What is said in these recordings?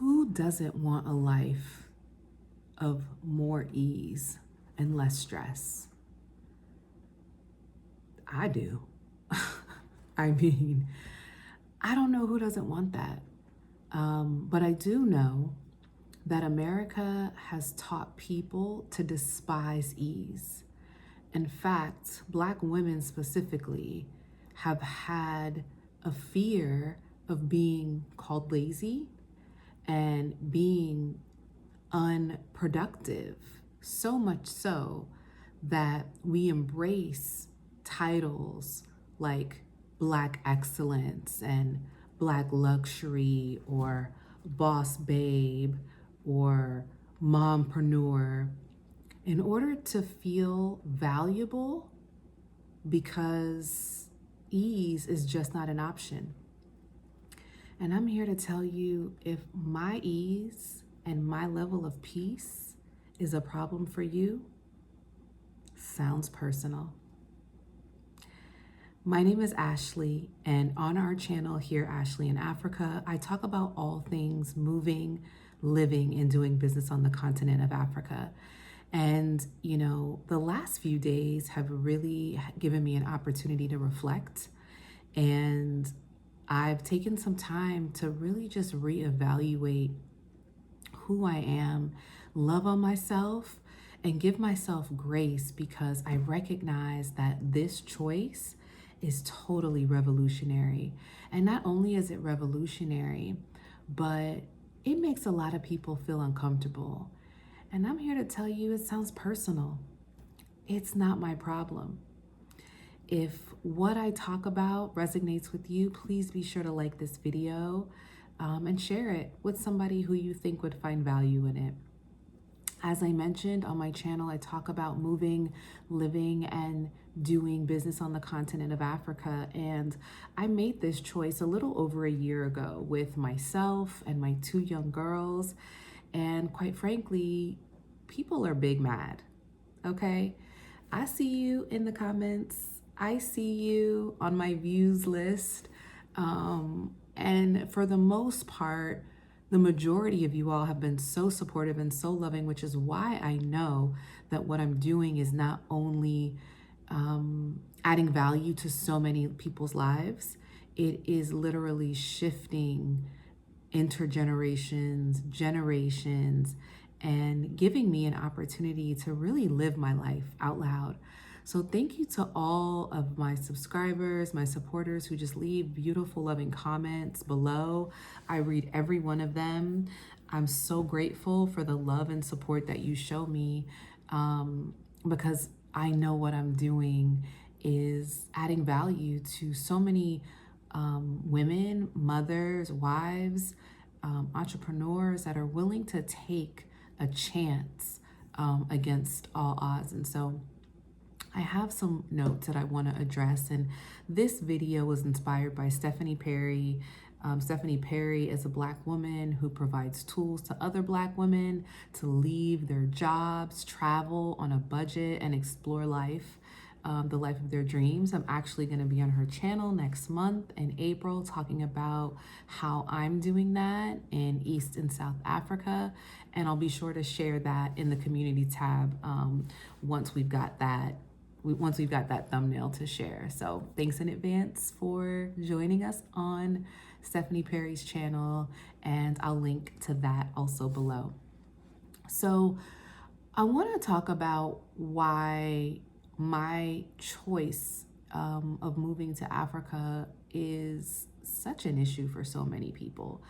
Who doesn't want a life of more ease and less stress? I do. I mean, I don't know who doesn't want that. But I do know that America has taught people to despise ease. In fact, Black women specifically have had a fear of being called lazy and being unproductive, so much so that we embrace titles like Black excellence and Black luxury or boss babe or mompreneur in order to feel valuable, because ease is just not an option. And I'm here to tell you, if my ease and my level of peace is a problem for you, sounds personal. My name is Ashley, and on our channel here, Ashley in Africa, I talk about all things moving, living, and doing business on the continent of Africa. And, the last few days have really given me an opportunity to reflect. And I've taken some time to really just reevaluate who I am, love on myself, and give myself grace, because I recognize that this choice is totally revolutionary. And not only is it revolutionary, but it makes a lot of people feel uncomfortable. And I'm here to tell you, it sounds personal. It's not my problem. If what I talk about resonates with you, please be sure to like this video and share it with somebody who you think would find value in it. As I mentioned on my channel, I talk about moving, living, and doing business on the continent of Africa. And I made this choice a little over a year ago with myself and my 2 young girls. And quite frankly, people are big mad, okay? I see you in the comments. I see you on my views list. And for the most part, the majority of you all have been so supportive and so loving, which is why I know that what I'm doing is not only adding value to so many people's lives, it is literally shifting intergenerations, generations, and giving me an opportunity to really live my life out loud. So thank you to all of my subscribers, my supporters who just leave beautiful, loving comments below. I read every one of them. I'm so grateful for the love and support that you show me, because I know what I'm doing is adding value to so many women, mothers, wives, entrepreneurs that are willing to take a chance against all odds. And so I have some notes that I want to address, and this video was inspired by Stephanie Perry. Stephanie Perry is a Black woman who provides tools to other Black women to leave their jobs, travel on a budget, and explore life, the life of their dreams. I'm actually going to be on her channel next month in April talking about how I'm doing that in East and South Africa. And I'll be sure to share that in the community tab once we've got that thumbnail to share. So thanks in advance for joining us on Stephanie Perry's channel, and I'll link to that also below. So I want to talk about why my choice of moving to Africa is such an issue for so many people.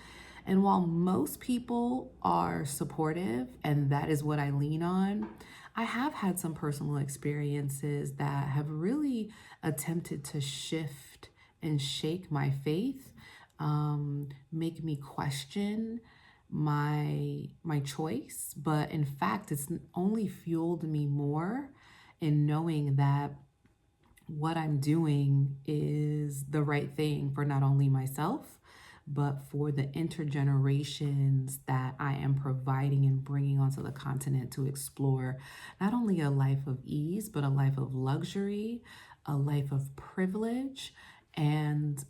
And while most people are supportive, and that is what I lean on, I have had some personal experiences that have really attempted to shift and shake my faith, make me question my choice. But in fact, it's only fueled me more in knowing that what I'm doing is the right thing for not only myself, but for the intergenerations that I am providing and bringing onto the continent to explore not only a life of ease, but a life of luxury, a life of privilege, and,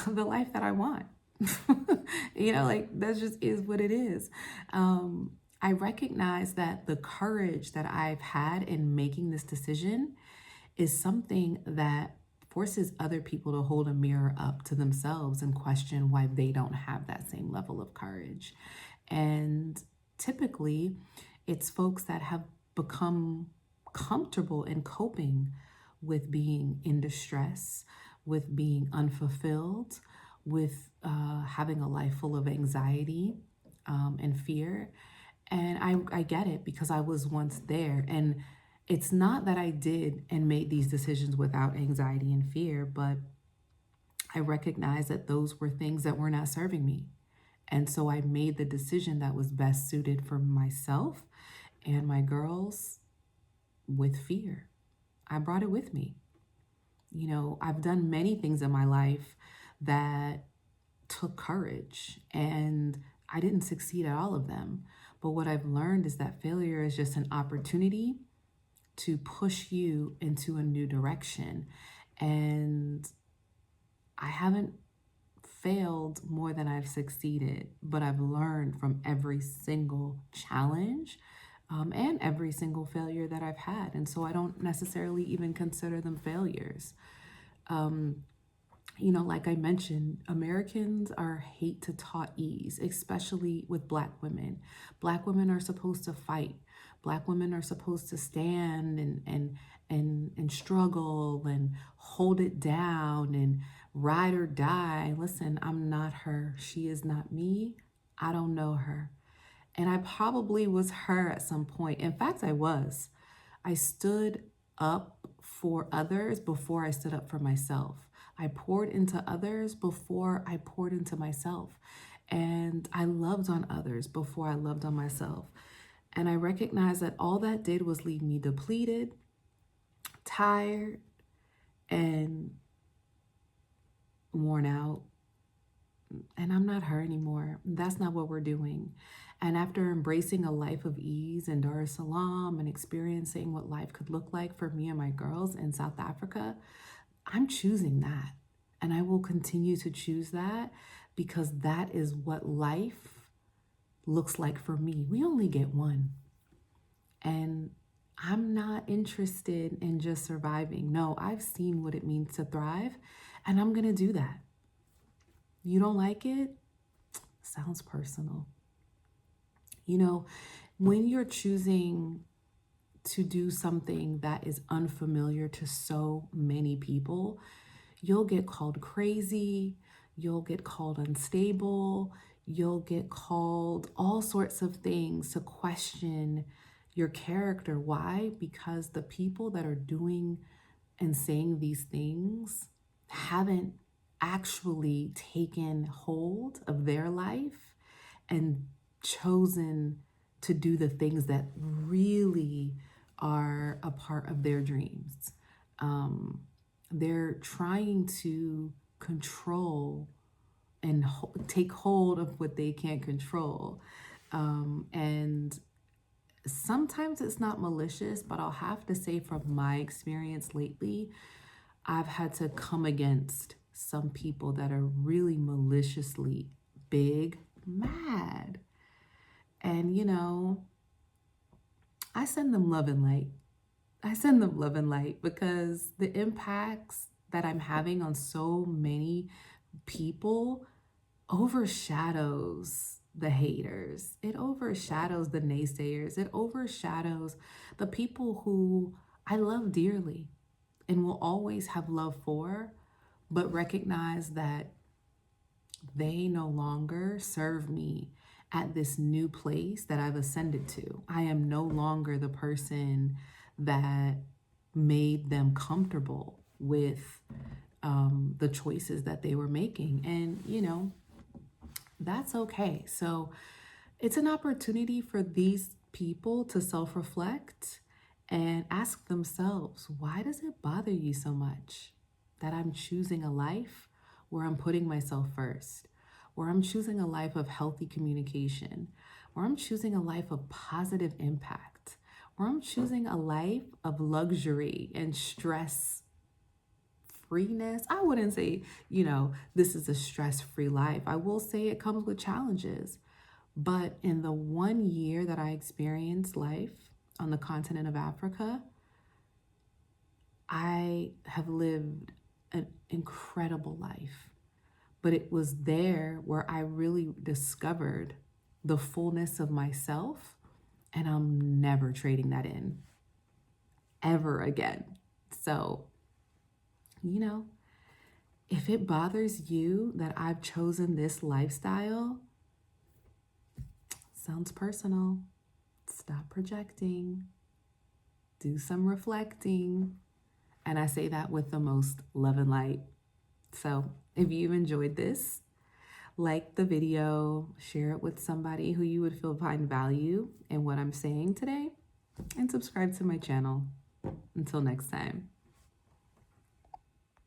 the life that I want. Like that just is what it is. I recognize that the courage that I've had in making this decision is something that forces other people to hold a mirror up to themselves and question why they don't have that same level of courage. And typically, it's folks that have become comfortable in coping with being in distress, with being unfulfilled, with having a life full of anxiety and fear. And I get it because I was once there. And it's not that I did and made these decisions without anxiety and fear, but I recognize that those were things that were not serving me. And so I made the decision that was best suited for myself and my girls with fear. I brought it with me. I've done many things in my life that took courage, and I didn't succeed at all of them. But what I've learned is that failure is just an opportunity to push you into a new direction. And I haven't failed more than I've succeeded, but I've learned from every single challenge and every single failure that I've had. And so I don't necessarily even consider them failures. Like I mentioned, Americans are hate to taught ease, especially with Black women. Black women are supposed to fight. Black women are supposed to stand and struggle and hold it down and ride or die. Listen, I'm not her. She is not me. I don't know her. And I probably was her at some point. In fact, I was. I stood up for others before I stood up for myself. I poured into others before I poured into myself. And I loved on others before I loved on myself. And I recognized that all that did was leave me depleted, tired, and worn out. And I'm not her anymore. That's not what we're doing. And after embracing a life of ease in Dar es Salaam and experiencing what life could look like for me and my girls in South Africa, I'm choosing that. And I will continue to choose that because that is what life looks like for me. We only get one. And I'm not interested in just surviving. No, I've seen what it means to thrive, and I'm going to do that. You don't like it? Sounds personal. When you're choosing to do something that is unfamiliar to so many people, you'll get called crazy, you'll get called unstable, you'll get called all sorts of things to question your character. Why? Because the people that are doing and saying these things haven't actually taken hold of their life and chosen to do the things that really are a part of their dreams. They're trying to control and take hold of what they can't control. And sometimes it's not malicious, but I'll have to say from my experience lately, I've had to come against some people that are really maliciously big mad. And, I send them love and light. I send them love and light because the impacts that I'm having on so many people overshadows the haters. It overshadows the naysayers. It overshadows the people who I love dearly and will always have love for, but recognize that they no longer serve me at this new place that I've ascended to. I am no longer the person that made them comfortable with the choices that they were making. And, that's okay. So it's an opportunity for these people to self-reflect and ask themselves, why does it bother you so much that I'm choosing a life where I'm putting myself first, where I'm choosing a life of healthy communication, where I'm choosing a life of positive impact, where I'm choosing a life of luxury and stress freeness. I wouldn't say, this is a stress-free life. I will say it comes with challenges. But in the 1 year that I experienced life on the continent of Africa, I have lived an incredible life. But it was there where I really discovered the fullness of myself, and I'm never trading that in ever again. So, if it bothers you that I've chosen this lifestyle, sounds personal. Stop projecting. Do some reflecting. And I say that with the most love and light. So if you've enjoyed this, like the video, share it with somebody who you would find value in what I'm saying today, and subscribe to my channel. Until next time.